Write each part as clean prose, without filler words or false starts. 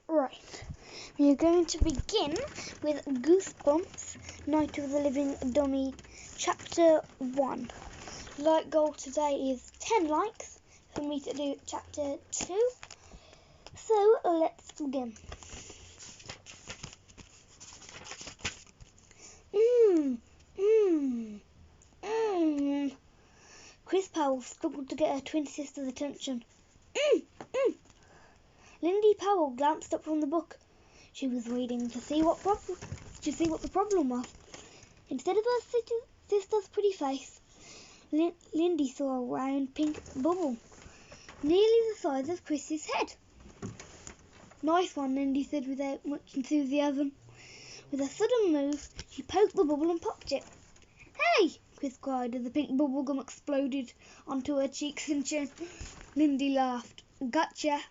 Right, we are going to begin with Goosebumps, Night of the Living Dummy, Chapter 1. Like goal today is 10 likes for me to do Chapter 2. So let's begin. Chris Powell struggled to get her twin sister's attention. Lindy Powell glanced up from the book. She was reading to see what the problem was. Instead of her sister's pretty face, Lindy saw a round pink bubble, nearly the size of Chris's head. "Nice one," Lindy said without much enthusiasm. With a sudden move, she poked the bubble and popped it. "Hey!" Chris cried as the pink bubblegum exploded onto her cheeks and chin. Lindy laughed. "Gotcha!"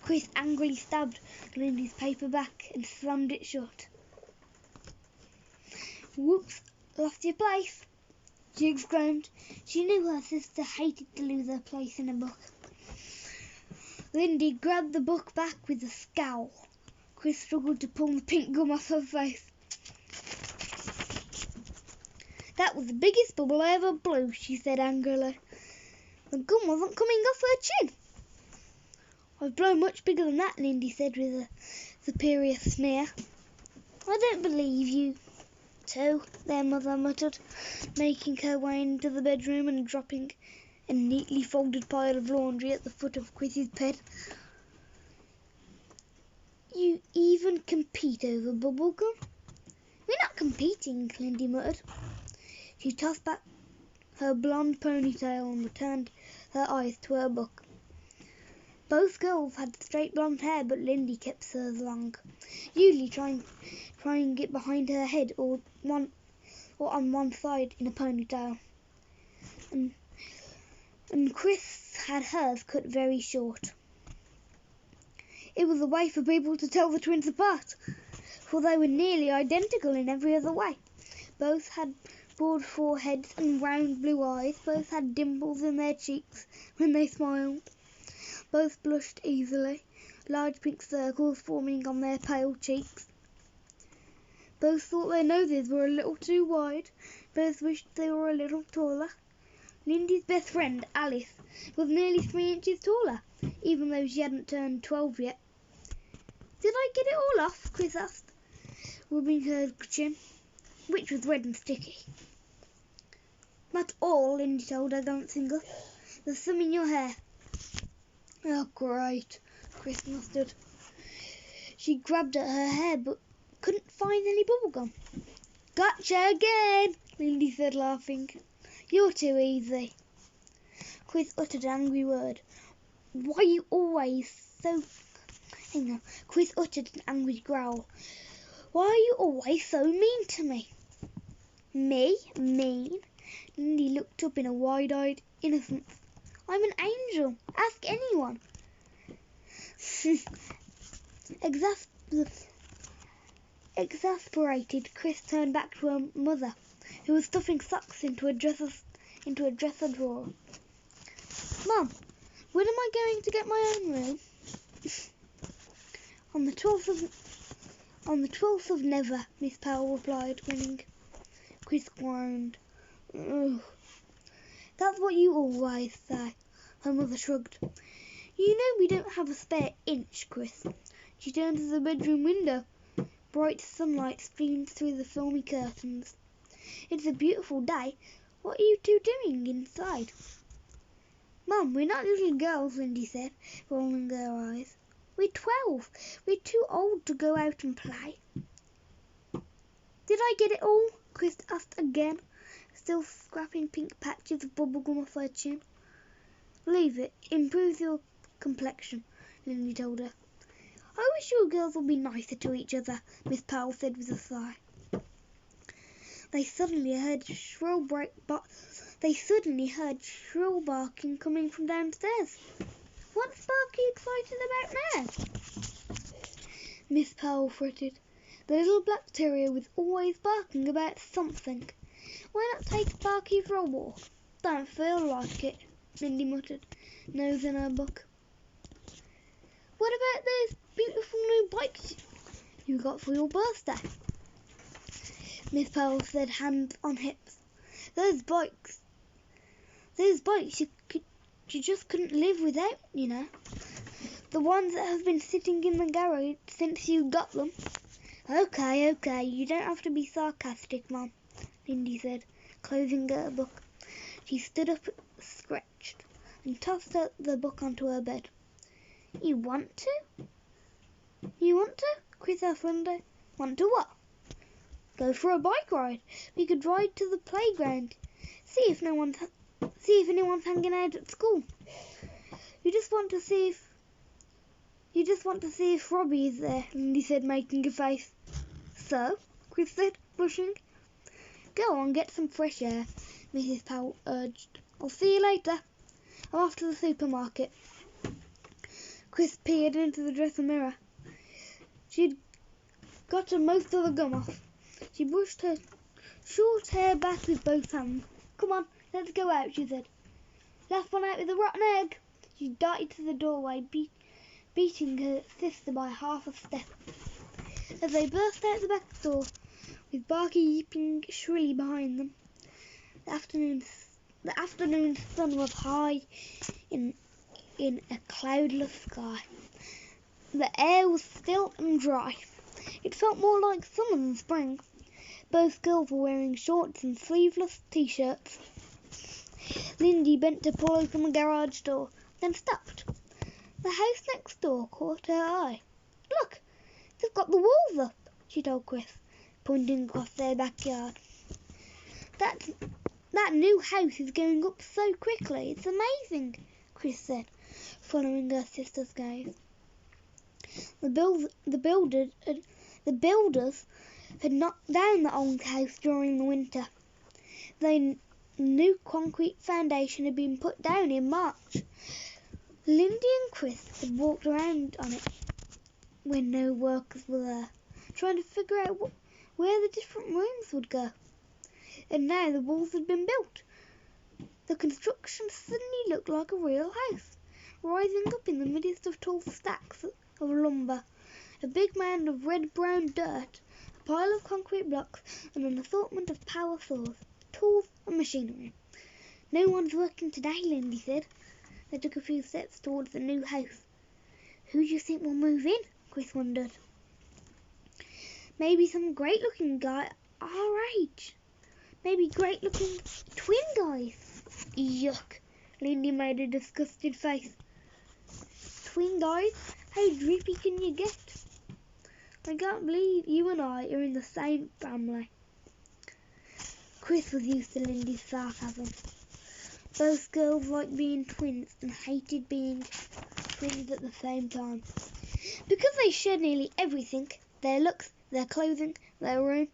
Chris angrily stabbed Lindy's paperback and slammed it shut. "Whoops, lost your place," she exclaimed. She knew her sister hated to lose her place in a book. Lindy grabbed the book back with a scowl. Chris struggled to pull the pink gum off her face. "That was the biggest bubble I ever blew," she said angrily. The gum wasn't coming off her chin. "I've blown much bigger than that," Lindy said with a superior sneer. "I don't believe you too," their mother muttered, making her way into the bedroom and dropping a neatly folded pile of laundry at the foot of Chris's bed. "You even compete over bubblegum?" "We're not competing," Lindy muttered. She tossed back her blonde ponytail and returned her eyes to her book. Both girls had straight blonde hair, but Lindy kept hers long, usually trying it behind her head or on one side in a ponytail. And Chris had hers cut very short. It was a way for people to tell the twins apart, for they were nearly identical in every other way. Both had broad foreheads and round blue eyes. Both had dimples in their cheeks when they smiled. Both blushed easily, large pink circles forming on their pale cheeks. Both thought their noses were a little too wide. Both wished they were a little taller. Lindy's best friend, Alice, was nearly 3 inches taller, even though she hadn't turned 12 yet. "Did I get it all off?" Chris asked, rubbing her chin, which was red and sticky. "Not all," Lindy told her, glancing up. "There's some in your hair." "Oh, great," Chris muttered. She grabbed at her hair but couldn't find any bubblegum. "Gotcha again," Lindy said, laughing. "You're too easy." Chris uttered an angry word. "Why are you always so..." Chris uttered an angry growl. "Why are you always so mean to me?" "Me? Mean?" Lindy looked up in a wide-eyed innocence. "I'm an angel. Ask anyone." Exasperated, Chris turned back to her mother, who was stuffing socks into a dresser drawer. "Mum, when am I going to get my own room?" On the 12th of never," Miss Powell replied, grinning. Chris groaned. "Ugh. That's what you always say." Her mother shrugged. "You know we don't have a spare inch, Chris." She turned to the bedroom window. Bright sunlight streamed through the filmy curtains. "It's a beautiful day. What are you two doing inside?" "Mum, we're not little girls," Lindy said, rolling her eyes. "We're 12. We're too old to go out and play." "Did I get it all?" Chris asked again, still scraping pink patches of bubblegum off her chin. "Leave it. Improves your complexion," Lindy told her. "I wish you girls would be nicer to each other," Miss Powell said with a sigh. They suddenly heard shrill barking coming from downstairs. "What's Sparky excited about now?" Miss Powell fretted. The little black terrier was always barking about something. "Why not take Sparky for a walk?" "Don't feel like it," Lindy muttered, nose in her book. What about those beautiful new bikes you got for your birthday? Miss Pearl said, hands on hips. Those bikes you just couldn't live without, you know. The ones that have been sitting in the garage since you got them. Okay, you don't have to be sarcastic, Mum, Lindy said, closing her book. She stood up, stretched, and tossed the book onto her bed. You want to? You want to? Chris asked Linda. Want to what? Go for a bike ride. We could ride to the playground. See if anyone's hanging out at school. You just want to see if Robbie is there, Lindy said, making a face. So, Chris said, rushing. Go on, get some fresh air, Mrs. Powell urged. I'll see you later. I'm off to the supermarket. Chris peered into the dresser mirror. She'd gotten most of the gum off. She brushed her short hair back with both hands. Come on, let's go out, she said. Last one out with a rotten egg. She darted to the doorway, beating her sister by half a step. As they burst out the back door, with Barky yipping shrilly behind them, the afternoon sun was high in a cloudless sky. The air was still and dry. It felt more like summer than spring. Both girls were wearing shorts and sleeveless t-shirts. Lindy bent to pull open the garage door, then stopped. The house next door caught her eye. Look, they've got the walls up, she told Chris, pointing across their backyard. That new house is going up so quickly, it's amazing, Chris said, following her sister's gaze. The builders had knocked down the old house during the winter. The new concrete foundation had been put down in March. Lindy and Chris had walked around on it when no workers were there, trying to figure out where the different rooms would go. And now the walls had been built. The construction suddenly looked like a real house, rising up in the midst of tall stacks of lumber, a big mound of red-brown dirt, a pile of concrete blocks, and an assortment of power saws, tools, and machinery. No one's working today, Lindy said. They took a few steps towards the new house. Who do you think will move in? Chris wondered. Maybe some great-looking guy our age. Maybe great-looking twin guys. Yuck. Lindy made a disgusted face. Twin guys? How drippy can you get? I can't believe you and I are in the same family. Chris was used to Lindy's sarcasm. Both girls liked being twins and hated being twins at the same time. Because they shared nearly everything, their looks, their clothing, their room,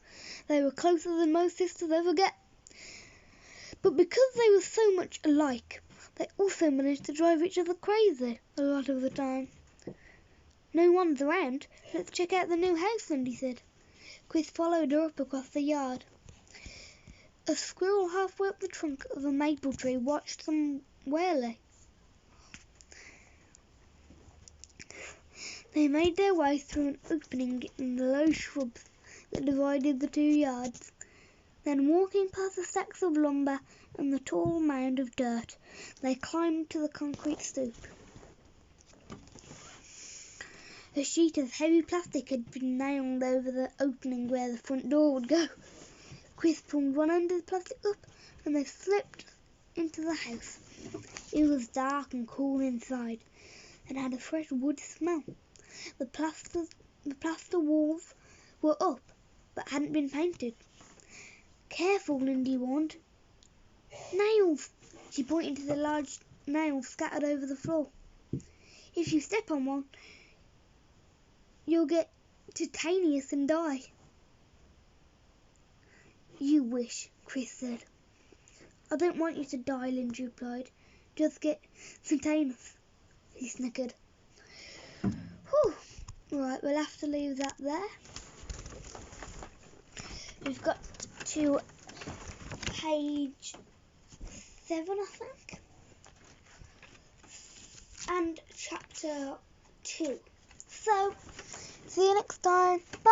they were closer than most sisters ever get. But because they were so much alike, they also managed to drive each other crazy a lot of the time. No one's around. Let's check out the new house, Lindy said. Chris followed her up across the yard. A squirrel halfway up the trunk of a maple tree watched them warily. They made their way through an opening in the low shrubs that divided the two yards. Then, walking past the stacks of lumber and the tall mound of dirt, they climbed to the concrete stoop. A sheet of heavy plastic had been nailed over the opening where the front door would go. Chris pulled one end of the plastic up and they slipped into the house. It was dark and cool inside and had a fresh wood smell. The plaster walls were up but hadn't been painted. Careful, Lindy warned. Nails! She pointed to the large nails scattered over the floor. If you step on one, you'll get tetanus and die. You wish, Chris said. I don't want you to die, Lindy replied. Just get tetanus, he snickered. Whew. Right, we'll have to leave that there. We've got to page 7, I think, and chapter too. So, see you next time. Bye.